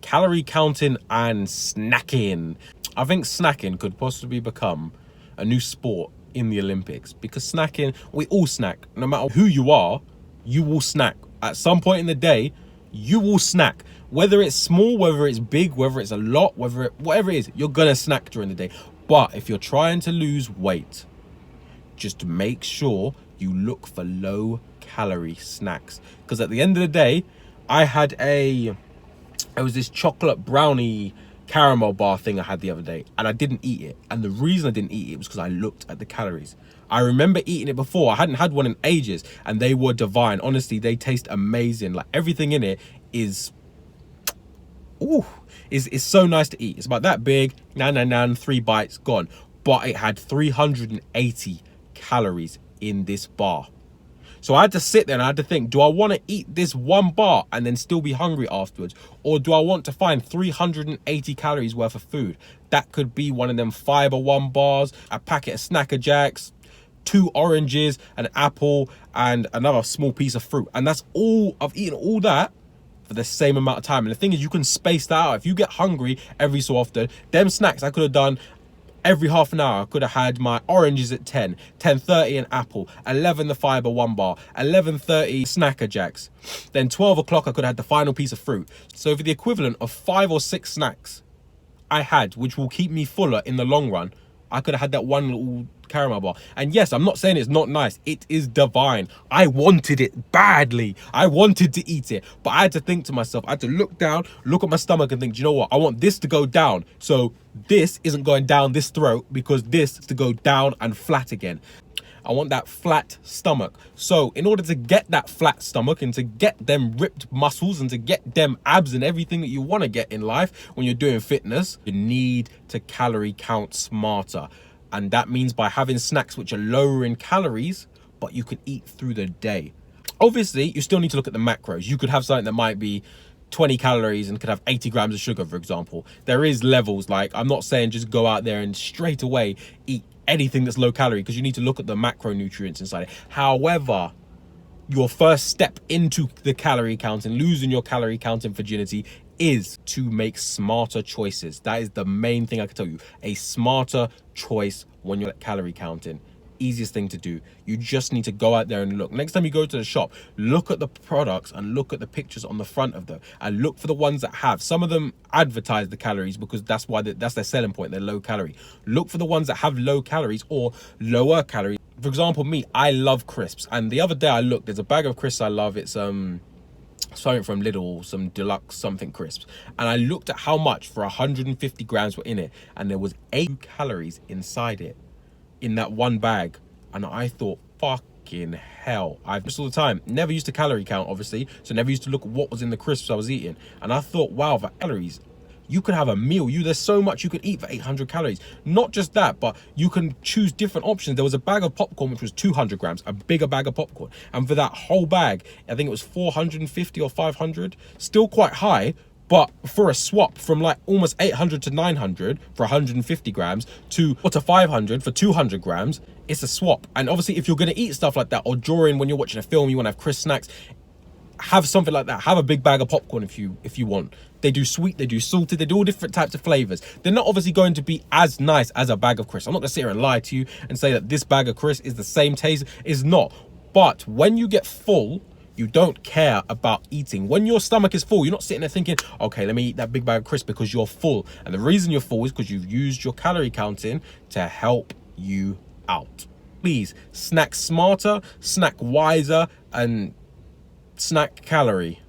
calorie counting and snacking. I think snacking could possibly become a new sport in the Olympics, because snacking, we all snack. No matter who you are, you will snack. At some point in the day, you will snack. Whether it's small, whether it's big, whether it's a lot, whatever it is, you're gonna snack during the day. But if you're trying to lose weight, just make sure you look for low calorie snacks. Because at the end of the day, it was this chocolate brownie caramel bar thing I had the other day, and I didn't eat it. And the reason I didn't eat it was because I looked at the calories. I remember eating it before. I hadn't had one in ages, and they were divine. Honestly, they taste amazing. Like, everything in it is so nice to eat. It's about that big, 3 bites, gone. But it had 380 calories in this bar. So I had to sit there and I had to think, do I want to eat this one bar and then still be hungry afterwards? Or do I want to find 380 calories worth of food? That could be one of them Fiber One bars, a packet of Snaaaackinnn, 2 oranges, an apple, and another small piece of fruit. And that's all. I've eaten all that for the same amount of time. And the thing is, you can space that out. If you get hungry every so often, them snacks I could have done every half an hour. I could have had my oranges at 10, 10:30 an apple, 11 the Fiber One bar, 11:30 Snaaaackinnn. Then 12 o'clock I could have had the final piece of fruit. So for the equivalent of 5 or 6 snacks I had, which will keep me fuller in the long run, I could have had that one little caramel bar. And yes, I'm not saying it's not nice. It is divine. I wanted it badly. I wanted to eat it. But I had to think to myself, I had to look down, look at my stomach and think, do you know what? I want this to go down. So this isn't going down this throat, because this is to go down and flat again. I want that flat stomach. So in order to get that flat stomach and to get them ripped muscles and to get them abs and everything that you want to get in life when you're doing fitness, you need to calorie count smarter. And that means by having snacks which are lower in calories, but you can eat through the day. Obviously, you still need to look at the macros. You could have something that might be 20 calories and could have 80 grams of sugar, for example. There is levels. Like, I'm not saying just go out there and straight away eat anything that's low calorie, because you need to look at the macronutrients inside it. However, your first step into the calorie counting, losing your calorie counting virginity, is to make smarter choices. That is the main thing I can tell you. A smarter choice when you're calorie counting. Easiest thing to do. You just need to go out there and look. Next time you go to the shop, look at the products and look at the pictures on the front of them, and look for the ones that have. Some of them advertise the calories because that's their selling point. They're low calorie. Look for the ones that have low calories or lower calories. For example, me, I love crisps, and the other day I looked. There's a bag of crisps I love. It's something from Lidl, some deluxe something crisps, and I looked at how much for 150 grams were in it, and there was 8 calories inside it, in that one bag. And I thought, fucking hell. I've just all the time never used to calorie count, obviously, so never used to look at what was in the crisps I was eating. And I thought, wow, for calories, you could have a meal. There's so much you could eat for 800 calories. Not just that, but you can choose different options. There was a bag of popcorn which was 200 grams, a bigger bag of popcorn, and for that whole bag I think it was 450 or 500. Still quite high, but for a swap from like almost 800 to 900 for 150 grams to 500 for 200 grams, it's a swap. And obviously, if you're going to eat stuff like that, or during when you're watching a film, you want to have crisp snacks, have something like that. Have a big bag of popcorn if you want. They do sweet, they do salted, they do all different types of flavors. They're not obviously going to be as nice as a bag of crisps. I'm not going to sit here and lie to you and say that this bag of crisps is the same taste. It's not. But when you get full, you don't care about eating. When your stomach is full, you're not sitting there thinking, okay, let me eat that big bag of crisps, because you're full. And the reason you're full is because you've used your calorie counting to help you out. Please snack smarter, snack wiser, and snack calorie.